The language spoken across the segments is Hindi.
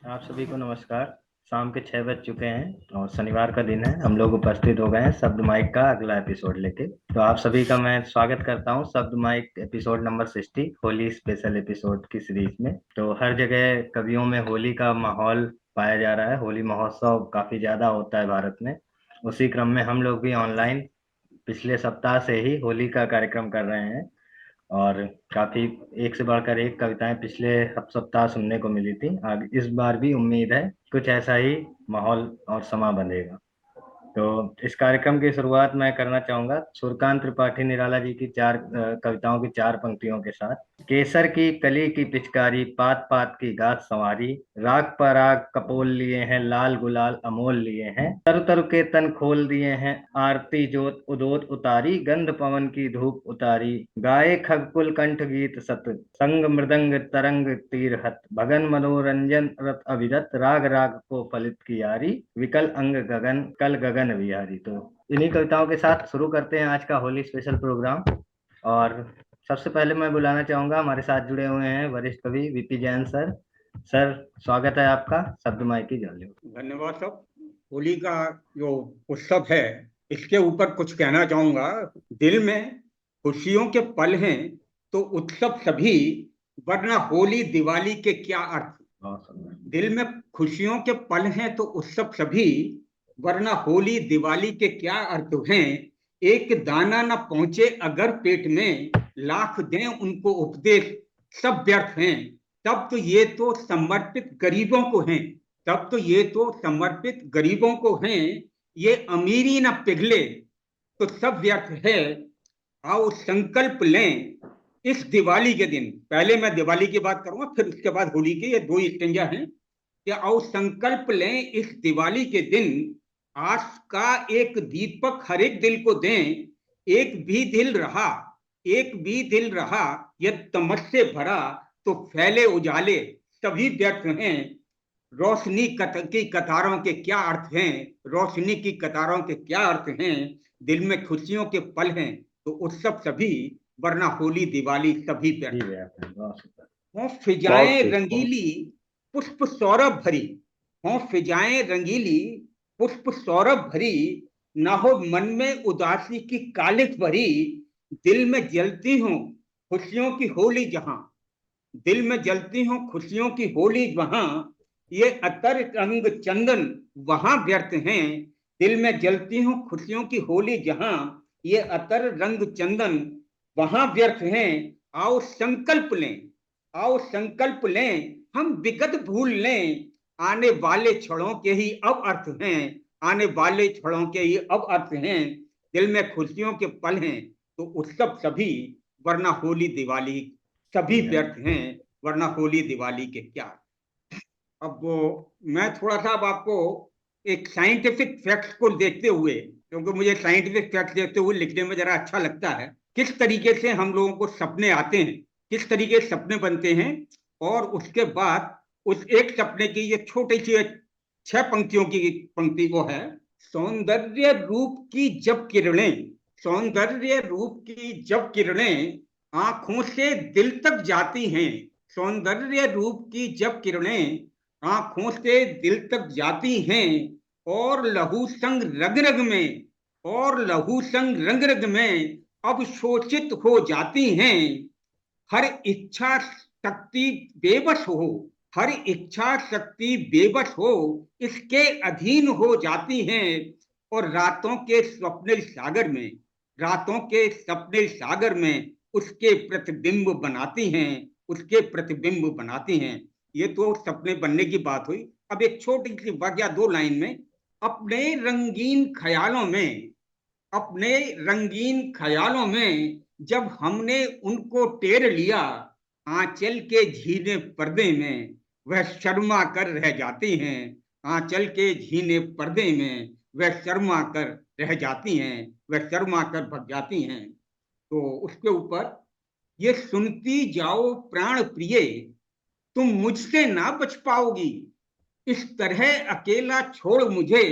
आप सभी को नमस्कार। शाम के 6 बज चुके हैं और शनिवार का दिन है। हम लोग उपस्थित हो गए हैं शब्द माइक का अगला एपिसोड लेके। तो आप सभी का मैं स्वागत करता हूं शब्द mic episode number 60 Holi special episode की सीरीज में। तो हर जगह कवियों में होली का माहौल पाया जा रहा है। होली महोत्सव काफी ज्यादा होता है भारत में। उसी क्रम में हम लोग भी ऑनलाइन पिछले सप्ताह से ही होली का कार्यक्रम कर रहे हैं। और काफी एक से बढ़कर एक कविताएं पिछले सप्ताह सुनने को मिली थी। आगे इस बार भी उम्मीद है कुछ ऐसा ही माहौल और समा बंधेगा। तो इस कार्यक्रम की शुरुआत मैं करना चाहूंगा सूर्यकांत त्रिपाठी निराला जी की चार कविताओं की चार पंक्तियों के साथ। केसर की कली की पिचकारी पात पात की घात संवारी, राग पराग कपोल लिए हैं लाल गुलाल अमोल लिए हैं, तरु तरु के तन खोल दिए हैं आरती जोत उदोत उतारी, गंध पवन की धूप उतारी, गाये खगकुल कंठ गीत सत, संग मृदंग तरंग तीर हत, भगन मनोरंजन रत अभिरत, राग राग को फलित की यारी, विकल अंग गगन कल गगन विहारी। तो इन्हीं कविताओं के साथ शुरू करते हैं आज का होली स्पेशल प्रोग्राम। और सबसे पहले मैं बुलाना चाहूंगा, हमारे साथ जुड़े हुए हैं वरिष्ठ कवि वीपी जैन सर। सर, स्वागत है आपका शब्द माइकी जालियो। धन्यवाद साहब। होली का जो उत्सव है, इसके ऊपर कुछ कहना चाहूंगा। दिल में खुशियों के पल हैं तो उत्सव सभी, वरना होली दिवाली के क्या अर्थ। दिल में खुशियों के पल हैं तो उत्सव सभी, वरना होली दिवाली के क्या अर्थ हैं। एक दाना न पहुंचे अगर पेट में, लाख दें उनको उपदेश सब व्यर्थ हैं। तब तो ये तो समर्पित गरीबों को हैं, तब तो ये तो समर्पित गरीबों को हैं। ये अमीरी न पिघले तो सब व्यर्थ है। आओ संकल्प लें इस दिवाली के दिन। पहले मैं दिवाली की बात करूंगा, फिर उसके बाद होली की। ये दो स्टेंजा हैं कि आओ संकल्प लें इस दिवाली के दिन, आस का एक दीपक हर एक दिल को दें। एक भी दिल रहा, एक भी दिल रहा यह तमस से भरा, तो फैले उजाले सभी व्यर्थ हैं। रोशनी की कतारों के क्या अर्थ हैं, रोशनी की कतारों के क्या अर्थ हैं। दिल में खुशियों के पल हैं तो उत्सव सभी, वरना होली दिवाली सभी व्यर्थ। हों फिजाएं रंगीली पुष्प सौरभ भरी, हों फिजाएं रंगीली पुष्प सौरभ भरी, ना हो मन में उदासी की कालिख भरी। दिल में जलती हूँ खुशियों की होली जहां, दिल में जलती हूँ खुशियों की होली वहां, ये अतर रंग चंदन वहां व्यर्थ हैं। दिल में जलती हूँ खुशियों की होली जहां, ये अतर रंग चंदन वहां व्यर्थ हैं। आओ संकल्प लें, आओ संकल्प लें हम विगत भूल लें। आने वाले क्षणों के ही अब अर्थ हैं, आने वाले क्षणों के ही अब अर्थ हैं। दिल में खुशियों के पल हैं तो उत्सव सभी, वरना होली दिवाली सभी व्यर्थ हैं। वरना होली दिवाली के क्या। अब मैं थोड़ा सा अब आपको एक साइंटिफिक फैक्ट्स को देखते हुए, क्योंकि मुझे साइंटिफिक फैक्ट्स देखते हुए लिखने में जरा अच्छा लगता है, किस तरीके से हम लोगों को सपने आते हैं, किस तरीके से सपने बनते हैं। और उसके बाद उस एक सपने की ये छोटी सी 6 पंक्तियों की पंक्ति वो है। सौंदर्य रूप की जब किरणें, सौंदर्य रूप की जब किरणें आंखों से दिल तक जाती हैं। सौंदर्य रूप की जब किरणें आंखों से दिल तक जाती हैं, और लहू संग रग रग में, और लहू संग रंग रग में अब शोषित हो जाती हैं। हर इच्छा शक्ति बेबस हो, हर इच्छा शक्ति बेबस हो इसके अधीन हो जाती हैं। और रातों के स्वप्निल सागर में, रातों के स्वप्निल सागर में उसके प्रतिबिंब बनाती हैं, उसके प्रतिबिंब बनाती हैं। ये तो सपने बनने की बात हुई। अब एक छोटी सी वाक्या 2 लाइन में। अपने रंगीन ख्यालों में, अपने रंगीन ख्यालों में जब हमने उनको टेर लिया, आंचल के झीने पर्दे में वह शर्मा कर रह जाती हैं। आंचल के झीने पर्दे में वह शर्मा कर रह जाती हैं, वह शर्मा कर भग जाती हैं। तो उसके ऊपर, ये सुनती जाओ प्राण प्रिय, तुम मुझसे ना बच पाओगी। इस तरह अकेला छोड़ मुझे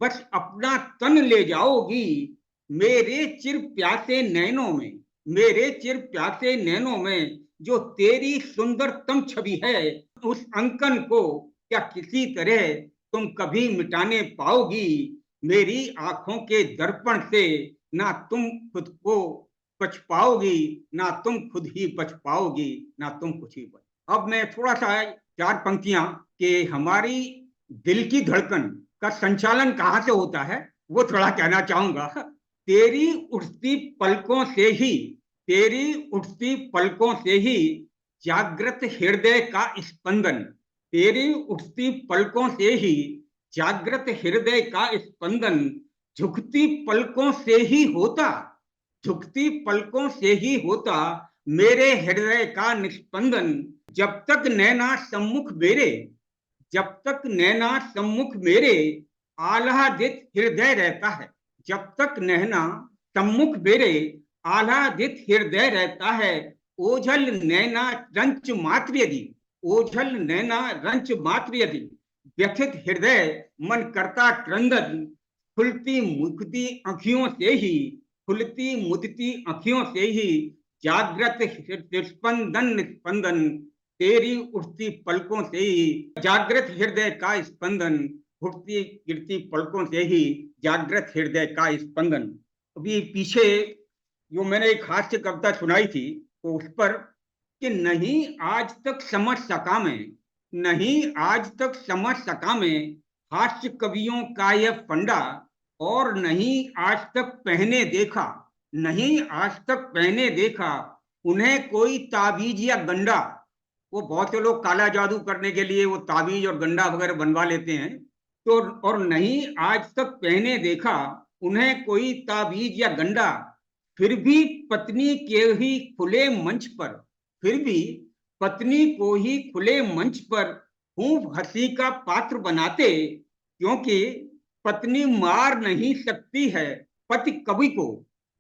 बस अपना तन ले जाओगी। मेरे चिर प्यासे नैनों में, मेरे चिर प्यासे नैनों में जो तेरी सुंदरतम छवि है, उस अंकन को क्या किसी तरह तुम कभी मिटाने पाओगी मेरी आंखों के दर्पण से? ना तुम खुद को बच पाओगी, ना तुम खुद ही बच पाओगी, ना तुम खुद ही बच। अब मैं थोड़ा सा चार पंक्तियां कि हमारी दिल की धड़कन का संचालन कहाँ से होता है वो थोड़ा कहना चाहूंगा। तेरी उठती पलकों से ही, तेरी उठती पलकों से ही जागृत हृदय का स्पंदन, तेरी उठती पलकों से ही जागृत हृदय का स्पंदन, झुकती पलकों से ही होता, झुकती पलकों से ही होता मेरे हृदय का निस्पंदन। जब तक नैना सम्मुख मेरे, जब तक नैना सम्मुख मेरे आह्लादित हृदय रहता है, जब तक नैना सम्मुख मेरे आह्लादित हृदय रहता है, ओझल नैना रंच मात्र यदि, ओझल नैना रंच मात्र यदि व्यथित हृदय मन करता क्रंदन, खुलती मुदती आंखियों से ही, खुलती मुदती आंखियों से ही जागृत स्पंदन स्पंदन, तेरी उठती पलकों से ही जागृत हृदय का स्पंदन, उठती गिरती पलकों से ही जागृत हृदय का स्पंदन। अभी पीछे जो मैंने एक हास्य कविता सुनाई थी तो उस पर कि नहीं आज तक समझ सका मैं, नहीं आज तक समझ सका मैं हास्य कवियों का यह फंडा, और नहीं आज तक पहने देखा, नहीं आज तक पहने देखा उन्हें कोई ताबीज या गंडा। वो बहुत से लोग काला जादू करने के लिए वो ताबीज और गंडा वगैरह बनवा लेते हैं, तो और नहीं आज तक पहने देखा उन्हें कोई ताबीज या गंडा, फिर भी पत्नी के ही खुले मंच पर, फिर भी पत्नी को ही खुले मंच पर खूब हंसी का पात्र बनाते, क्योंकि पत्नी मार नहीं सकती है पति कवि को,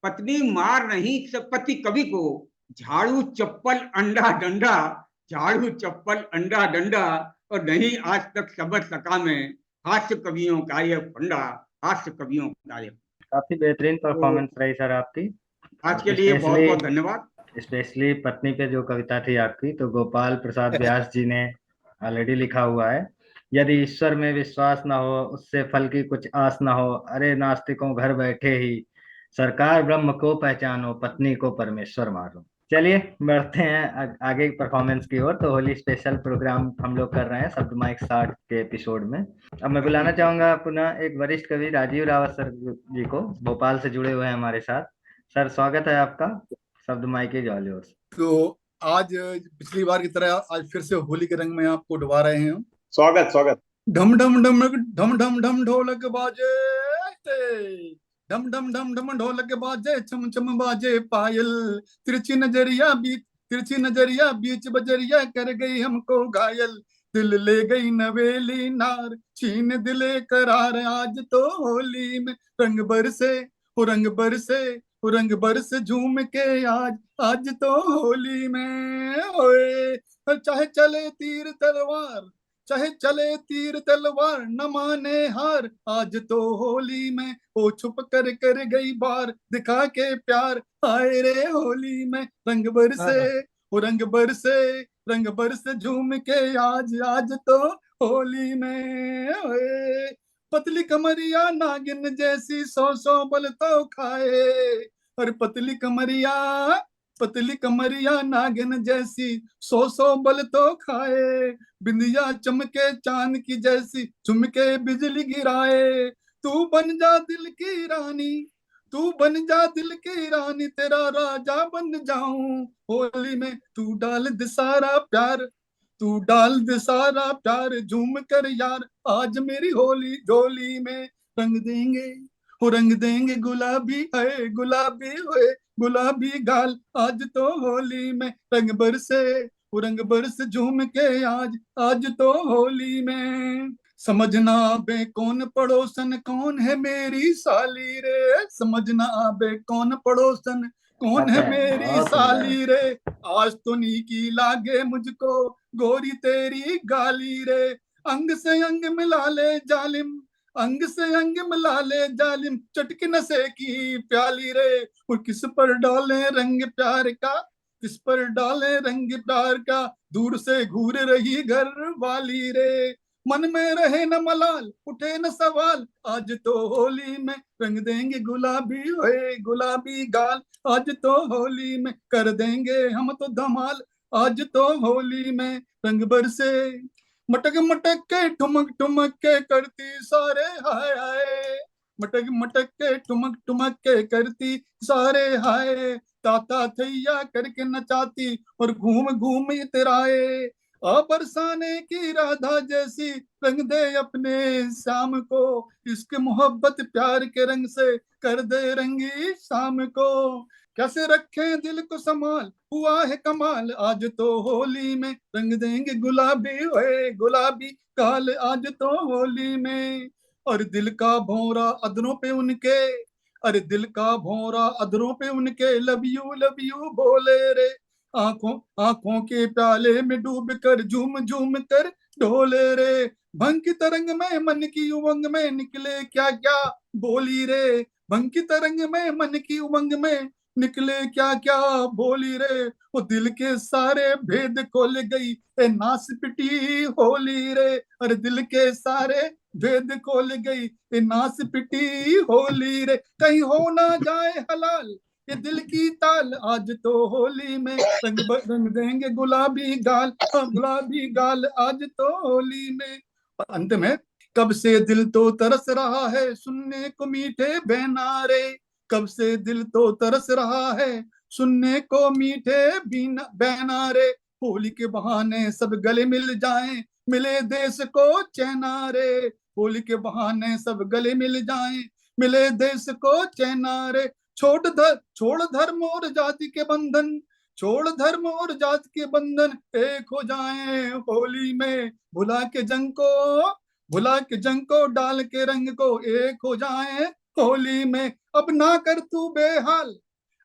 पत्नी मार नहीं पति कवि को, झाड़ू चप्पल अंडा डंडा, झाड़ू चप्पल अंडा डंडा, और नहीं आज तक समझ सका मैं हास्य कवियों का यह फंडा, हास्य कवियों का यह। काफी बेहतरीन परफॉर्मेंस रही सर आपकी। आज के लिए बहुत बहुत धन्यवाद। स्पेशली पत्नी पे जो कविता थी आपकी, तो गोपाल प्रसाद व्यास जी ने ऑलरेडी लिखा हुआ है, यदि ईश्वर में विश्वास ना हो उससे फल की कुछ आस ना हो, अरे नास्तिकों घर बैठे ही सरकार ब्रह्म को पहचानो पत्नी को परमेश्वर मानो। चलिए बढ़ते हैं आगे परफॉर्मेंस की ओर। तो होली स्पेशल प्रोग्राम हम लोग कर रहे हैं शब्द माइक 60 के एपिसोड में। अब मैं बुलाना चाहूंगा पुनः एक वरिष्ठ कवि राजीव रावत सर जी को, भोपाल से जुड़े हुए हैं हमारे साथ। सर स्वागत है आपका शब्द माइक की जॉली ओर। तो आज पिछली बार की तरह आज फिर से होली के रंग में आपको डुबा रहे हैं। स्वागत स्वागत। ढम ढम ढम ढम ढम ढम ढोलक बाजे, ढम ढम ढम ढम ढोलक बाजे, चम चम बाजे पायल, तिरछी नजरिया बीच, तिरछी नजरिया बीच बजरिया कर गई हमको घायल, दिल ले गई नवेली नार, छीन दिले करार, आज तो होली में रंग बरसे, हो रंग बरसे, हो रंग बरस झूम के आज, आज तो होली में ओए, चाहे चले तीर तलवार, चाहे चले तीर तलवार न माने हार, आज तो होली में वो छुप कर कर गई बार, दिखा के प्यार, आए रे होली में रंग बरसे, वो रंग बरसे, रंग बरसे झूम के आज, आज तो होली में ओए, पतली कमरिया नागिन जैसी सौ सौ बल तो खाए, और पतली कमरिया, पतली कमरिया नागिन जैसी सौ सौ बल तो खाए, बिंदिया चमके चांद की जैसी चुमके बिजली गिराए, तू बन जा दिल की रानी, तू बन जा दिल की रानी, तेरा राजा बन जाऊं होली में, तू डाल दे सारा प्यार, तू डाल दे सारा प्यार झूम कर यार, आज मेरी होली झोली में रंग देंगे, हो रंग देंगे गुलाबी है गुलाबी हुए, गुलाबी गाल, आज तो होली में रंग बरसे, वो रंग बरस झूम के आज, आज तो होली में, समझना आबे कौन पड़ोसन कौन है मेरी साली रे, समझना आबे कौन पड़ोसन कौन है मेरी साली रे, आज तो नी की लागे मुझको गोरी तेरी गाली रे, अंग से अंग मिला ले जालिम, अंग से अंग मिला ले जालिम, चटक नशे की प्याली रे, और किस पर डाले रंग प्यार का, किस पर डाले रंग प्यार का, दूर से घूर रही घर वाली रे, मन में रहे न मलाल, उठे न सवाल, आज तो होली में रंग देंगे गुलाबी, ओए गुलाबी गाल, आज तो होली में कर देंगे हम तो धमाल, आज तो होली में रंग बरसे। मटक मटक के ठुमक ठुमक के करती सारे हाय हाय, मटक मटक के ठुमक ठुमक के करती सारे हाय, ताता थैया करके नचाती और घूम घूम इतराए। आ बरसाने की राधा जैसी रंग दे अपने शाम को, इसके मोहब्बत प्यार के रंग से कर दे रंगी शाम को। कैसे रखे दिल को संभाल, हुआ है कमाल, आज तो होली में रंग देंगे गुलाबी, ओए गुलाबी काल, आज तो होली में। और दिल का भौरा अधरों पे उनके, अरे दिल का भौरा अधरों पे उनके लव यू बोले रे, आंखों आंखों के प्याले में डूब कर झूम झूम कर ढोले रे, भंग की तरंग में मन की उमंग में निकले क्या क्या बोली रे, भंग की तरंग में मन की उमंग में निकले क्या क्या बोली रे, वो दिल के सारे भेद खोल गई ए नास पिटी होली रे, अरे दिल के सारे भेद खोल गई ए नास पिटी होली रे, कहीं हो ना जाए हलाल ये दिल की ताल, आज तो होली में रंग देंगे गुलाबी गाल, गुलाबी गाल, आज तो होली में। और अंत में, कब से दिल तो तरस रहा है सुनने को मीठे बैनारे, कब से दिल तो तरस रहा है सुनने को मीठे बैनारे, होली के बहाने सब गले मिल जाएं, मिले देश को चैनारे, होली के बहाने सब गले मिल जाएं, मिले देश को चैनारे, छोड़ धर्म और जाति के बंधन, छोड़ धर्म और जाति के बंधन, एक हो जाएं होली में, भुला के जंग को डाल के रंग को, एक हो जाएं होली में। अब ना कर तू बेहाल,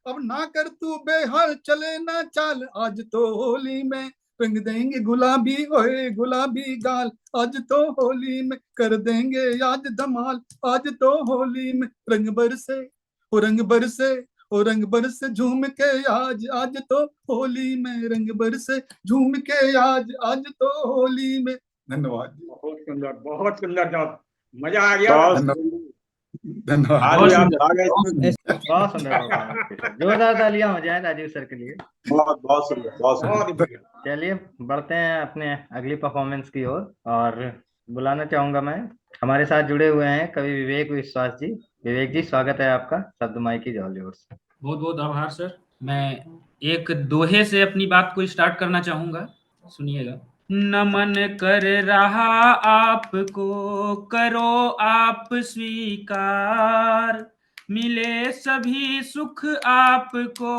अब ना कर तू बेहाल, चले ना चाल, आज तो होली में रंग देंगे गुलाबी, ओए गुलाबी गाल, आज तो होली में कर देंगे याद धमाल, आज तो होली में रंग बरसे, ओ रंग बरसे, ओ रंग बरसे झूम के आज, आज तो होली में रंग बरसे झूम के आज तो होली में। धन्यवाद। बहुत सुंदर साहब, मजा आ गया। धन्यवाद। बहुत सुंदर, जोरदार तालियां हो जाए राजीव सर के लिए। बहुत सुंदर, बहुत सुंदर। चलिए बढ़ते हैं अपने अगली परफॉर्मेंस की ओर, और बुलाना चाहूंगा मैं, हमारे साथ जुड़े हुए हैं कवि विवेक विश्वास जी। विवेक जी, स्वागत है आपका शब्द माई की जॉली ओर से। बहुत बहुत आभार सर। मैं एक दोहे से अपनी बात को स्टार्ट करना चाहूंगा, सुनिएगा। नमन कर रहा आपको, करो आप स्वीकार, मिले सभी सुख आपको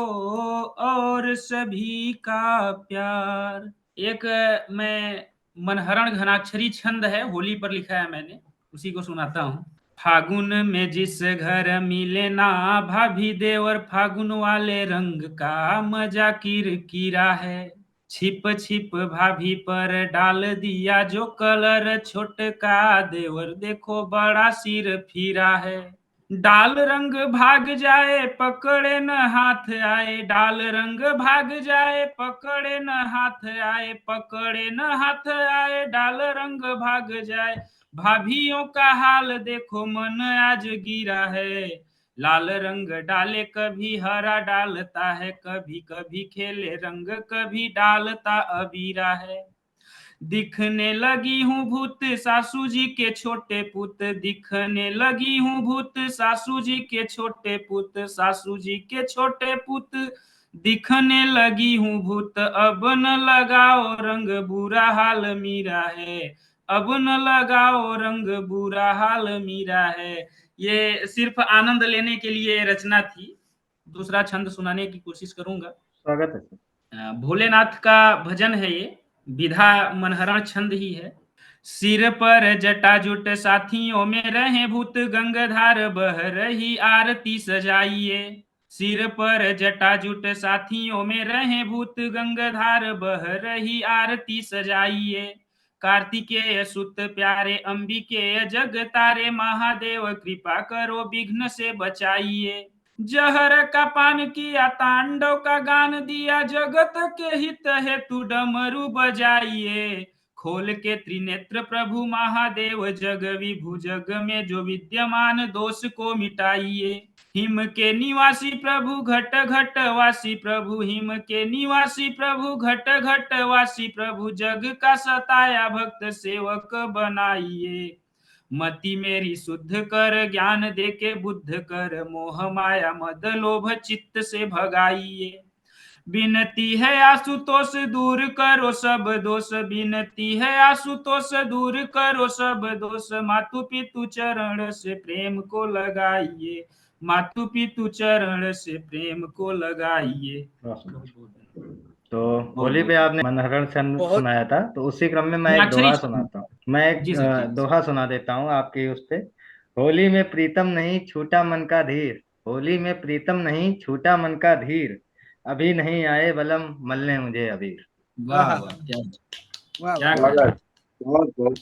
और सभी का प्यार। एक मैं मनहरण घनाक्षरी छंद है, होली पर लिखा है मैंने, उसी को सुनाता हूँ। फागुन में जिस घर मिले ना भाभी देवर, फागुन वाले रंग का मजा किरकिरा है, छिप छिप भाभी पर डाल दिया जो कलर, छोटका देवर देखो बड़ा सिर फिरा है। डाल रंग भाग जाए पकड़े न हाथ आए, डाल रंग भाग जाए पकड़े न हाथ आए, पकड़े न हाथ आए, डाल रंग भाग जाए। भाभियों का हाल देखो मन आज गिरा है, लाल रंग डाले कभी हरा डालता है, कभी कभी खेले रंग कभी डालता अबीरा है। दिखने लगी हूँ भूत सासू जी के छोटे पुत, दिखने लगी हूँ भूत सासू जी के छोटे पुत, सासू जी के छोटे पुत दिखने लगी हूँ भूत, अब न लगाओ रंग बुरा हाल मीरा है, अब न लगाओ रंग बुरा हाल मीरा है। ये सिर्फ आनंद लेने के लिए रचना थी, दूसरा छंद सुनाने की कोशिश करूंगा। स्वागत है सर। भोलेनाथ का भजन है ये, विधा मनहरण छंद ही है। सिर पर जटा जुट साथियों में रहे भूत, गंगाधार बह रही आरती सजाइए। सिर पर जटा जुट साथियों में रहे भूत, गंगाधार बह रही आरती सजाइए। कार्तिकेय सुत प्यारे अंबिके जग तारे, महादेव कृपा करो विघ्न से बचाइए। जहर का पान किया तांडव का गान दिया, जगत के हित हेतु डमरू बजाइए। खोल के त्रिनेत्र प्रभु महादेव, जग विभु जग में जो विद्यमान दोष को मिटाइए। हिम के निवासी प्रभु घट घट वासी प्रभु, हिम के निवासी प्रभु घट घट वासी प्रभु, जग का सताया भक्त सेवक बनाइए। मति मेरी शुद्ध कर, ज्ञान देके बुद्ध कर, मोह माया मद लोभ चित्त से भगाइए। विनती है आशुतोष दूर करो सब दोष, विनती है आशुतोष दूर करो सब दोष, मातु पितु चरण से प्रेम को लगाइए, मातु पितु चरण से प्रेम को लगाइए। तो होली पे आपने मनहरण छंद सुनाया था, तो उसी क्रम में मैं एक अक्षरी दोहा सुनाता हूँ। मैं एक जी सर, जी। दोहा सुना देता हूँ आपकी उस पे। होली में प्रीतम नहीं छूटा मन का धीर, होली में प्रीतम नहीं छूटा मन का धीर, अभी नहीं आए बलम मलने मुझे अबीर। वाह वाह, क्या वाह क्या वाह। कहना। बहुत बहुत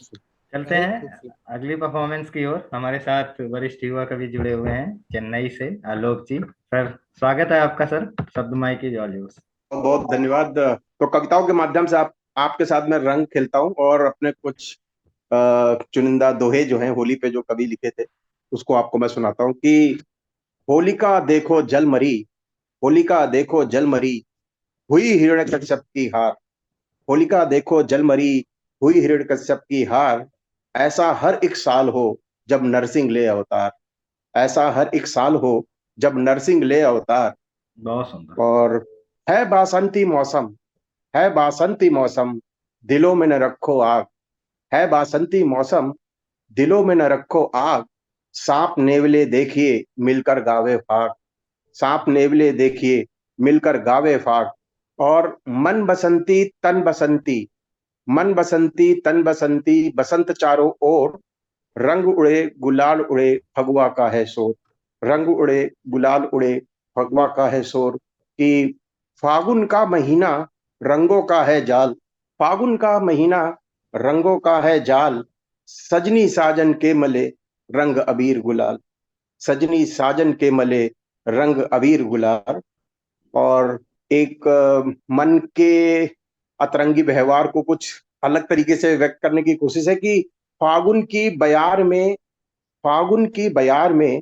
चलते हैं अगली परफॉर्मेंस की ओर। हमारे साथ वरिष्ठ युवा कवि जुड़े हुए हैं चेन्नई से, आलोक जी। सर स्वागत है आपका सर, शब्द माई की जॉलीवुड। बहुत धन्यवाद। तो कविताओं के माध्यम से आपके साथ में रंग खेलता हूँ और अपने कुछ चुनिंदा दोहे जो हैं होली पे जो कवि लिखे थे उसको आपको मैं सुनाता हूँ कि होलिका देखो जल मरी, होलिका देखो जल मरी, हुई हिरण्यकश्यप की हार, होलिका देखो जल मरी, हुई हिरण्यकश्यप की हार, ऐसा हर एक साल हो जब नरसिंह ले अवतार, ऐसा हर एक साल हो जब नरसिंह ले अवतार। बहुत सुंदर। और है बासंती मौसम, है बासंती मौसम, दिलों में न रखो आग, है बासंती मौसम, दिलों में न रखो आग, सांप नेवले देखिए मिलकर गावे फाग, सांप नेवले देखिए मिलकर गावे फाग। और मन बसंती तन बसंती, मन बसंती तन बसंती, बसंत चारों ओर, रंग उड़े गुलाल उड़े फगुआ का है शोर, रंग उड़े गुलाल उड़े फगुआ का है शोर। कि फागुन का महीना रंगों का है जाल, फागुन का महीना रंगों का है जाल, सजनी साजन के मले रंग अबीर गुलाल, सजनी साजन के मले रंग अबीर गुलाल। और एक मन के अतरंगी व्यवहार को कुछ अलग तरीके से व्यक्त करने की कोशिश है कि फागुन की बयार में, फागुन की बयार में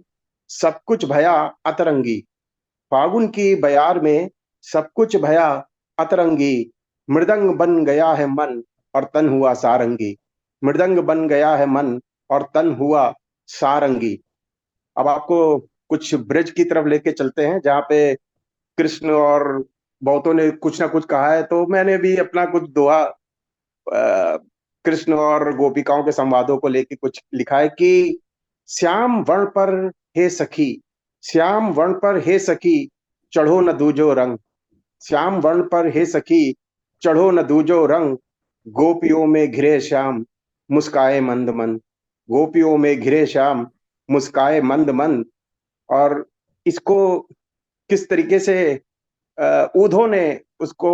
सब कुछ भया अतरंगी, फागुन की बयार में सब कुछ भया अतरंगी, मृदंग बन गया है मन और तन हुआ सारंगी, मृदंग बन गया है मन और तन हुआ सारंगी। अब आपको कुछ ब्रिज की तरफ लेके चलते हैं जहाँ पे कृष्ण और बहुतों ने कुछ ना कुछ कहा है, तो मैंने भी अपना कुछ दोहा कृष्ण और गोपिकाओं के संवादों को लेके कुछ लिखा है कि श्याम वर्ण पर हे सखी, श्याम वर्ण पर हे सखी, चढ़ो न दूजो रंग, श्याम वर्ण पर हे सखी, चढ़ो न दूजो रंग, गोपियों में घिरे श्याम मुस्काए मंद मंद, गोपियों में घिरे श्याम मुस्काए मंद मंद। और इसको किस तरीके से ऊधों ने उसको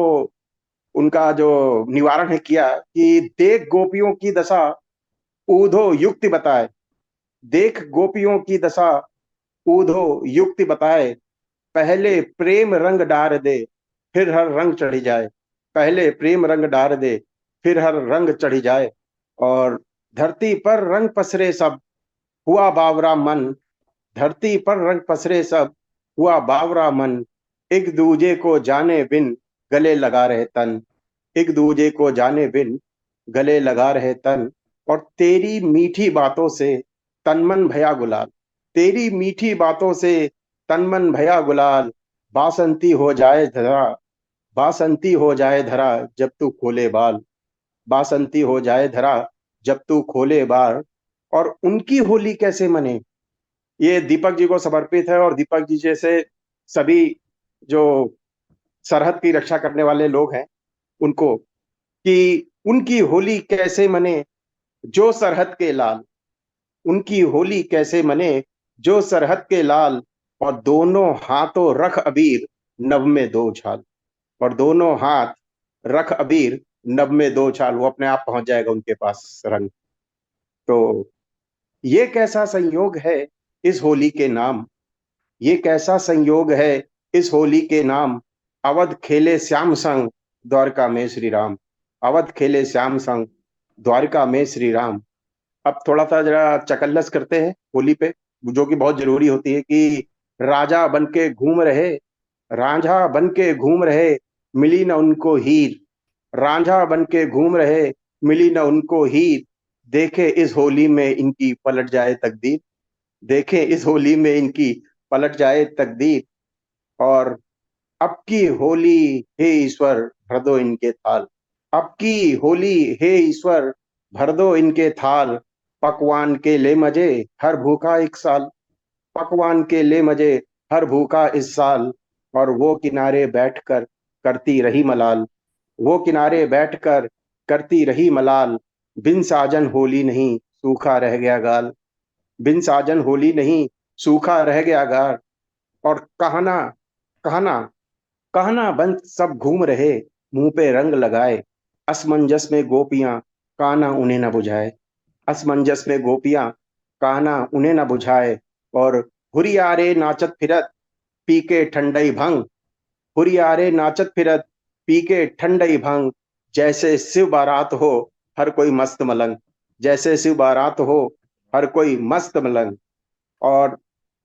उनका जो निवारण है किया कि देख गोपियों की दशा ऊधो युक्ति बताए, देख गोपियों की दशा ऊधो युक्ति बताए, पहले प्रेम रंग डार दे फिर हर रंग चढ़ी जाए, पहले प्रेम रंग डार दे फिर हर रंग चढ़ी जाए। और धरती पर रंग पसरे सब हुआ बावरा मन, धरती पर रंग पसरे सब हुआ बावरा मन, एक दूजे को जाने बिन गले लगा रहे तन, एक दूजे को जाने बिन गले लगा रहे तन। और तेरी मीठी बातों से तनमन भया गुलाल, तेरी मीठी बातों से तनमन भया गुलाल, बासंती हो जाए धरा, बासंती हो जाए धरा जब तू खोले बाल, बासंती हो जाए धरा जब तू खोले बाल। और उनकी होली कैसे मने, ये दीपक जी को समर्पित है और दीपक जी जैसे सभी जो सरहद की रक्षा करने वाले लोग हैं उनको, कि उनकी होली कैसे मने जो सरहद के लाल, उनकी होली कैसे मने जो सरहद के लाल, और दोनों हाथों रख अबीर नभ में दो छाल, और दोनों हाथ रख अबीर नभ में दो छाल, वो अपने आप पहुंच जाएगा उनके पास रंग। तो ये कैसा संयोग है इस होली के नाम, ये कैसा संयोग है इस होली के नाम, अवध खेले श्याम संग द्वारका में श्री राम, अवध खेले श्याम संग द्वारिका में श्री राम। अब थोड़ा सा जरा चकल्लस करते हैं होली पे, जो कि बहुत जरूरी होती है कि राजा बन के घूम रहे, रांझा बन के घूम रहे, मिली न उनको हीर। रांझा बन के घूम रहे, मिली न उनको हीर। देखे इस होली में इनकी पलट जाए तकदीर। देखे इस होली में इनकी पलट जाए तकदीर। और अब की होली हे ईश्वर भर दो इनके थाल। अब की होली हे ईश्वर भर दो इनके थाल। पकवान के ले मजे हर भूखा एक साल। पकवान के ले मजे हर भूखा इस साल। और वो किनारे बैठकर करती रही मलाल। वो किनारे बैठकर करती रही मलाल। बिन साजन होली नहीं सूखा रह गया गाल। बिन साजन होली नहीं सूखा रह गया गाल। और कहना कहना कहना बंद सब घूम रहे, मुंह पे रंग लगाए। असमंजस में गोपियां कान्हा उन्हें न बुझाए। असमंजस में गोपियां कान्हा उन्हें न बुझाए। और हुरियारे नाचत फिरत पी के ठंडई भंग। हुरियारे नाचत फिरत पी के ठंडई भंग। जैसे शिव बारात हो हर कोई मस्त मलंग। जैसे शिव बारात हो हर कोई मस्त मलंग। और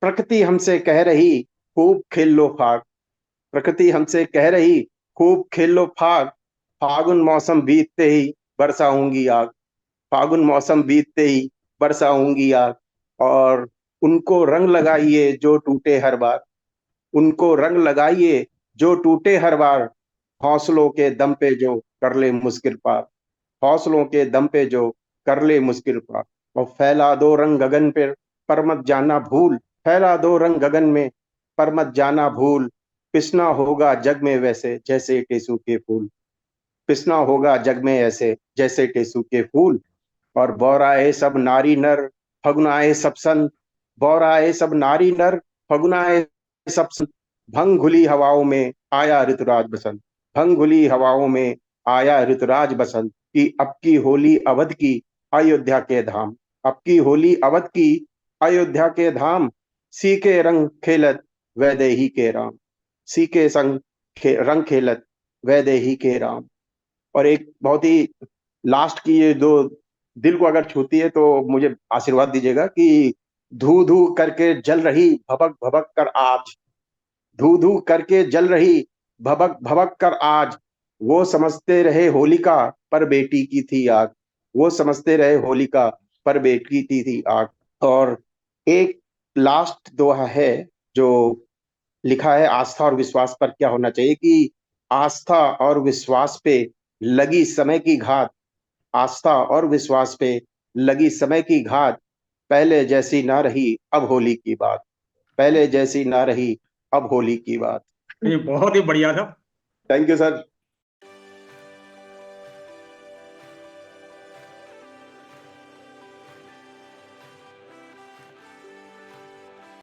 प्रकृति हमसे कह रही खूब खेल लो फाग। प्रकृति हमसे कह रही खूब खेल लो फाग। फागुन मौसम बीतते ही बरसाऊंगी आग। फागुन मौसम बीतते ही बरसाऊंगी आग। और उनको रंग लगाइए जो टूटे हर बार। उनको रंग लगाइए जो टूटे हर बार। हौसलों के दम पे जो कर ले मुश्किल पार। हौसलों के दम पे जो कर ले मुश्किल पार। और फैला दो रंग गगन पर मत जाना भूल। फैला दो रंग गगन में पर मत जाना भूल। पिसना होगा जग में वैसे जैसे टेसू के फूल। पिसना होगा जग में ऐसे जैसे टेसू के फूल। और बौराए सब नारी नर फगुनाए सब सन। बौराए सब नारी नर फगुनाए सब सन। भंग घुली हवाओं में आया ऋतुराज बसंत। भंग घुली हवाओं में आया ऋतुराज बसंत। की अब की होली अवध की अयोध्या के धाम। अब की होली अवध की अयोध्या के धाम। सीके रंग खेलत वैदेही के राम। सीके संग रंग खेलत वैदेही के राम। और एक बहुत ही लास्ट की ये जो दिल को अगर छूती है तो मुझे आशीर्वाद दीजिएगा कि धू धू करके जल रही भबक भबक कर आज। धू धू करके जल रही भबक भबक कर आज। वो समझते रहे होलिका पर बेटी की थी आग। वो समझते रहे होलिका पर बेटी की थी आग। और एक लास्ट दोहा है जो लिखा है आस्था और विश्वास पर क्या होना चाहिए कि आस्था और विश्वास पे लगी समय की घात। आस्था और विश्वास पे लगी समय की घात। पहले जैसी ना रही अब होली की बात। पहले जैसी ना रही अब होली की बात। ये बहुत ही बढ़िया था। Thank you sir.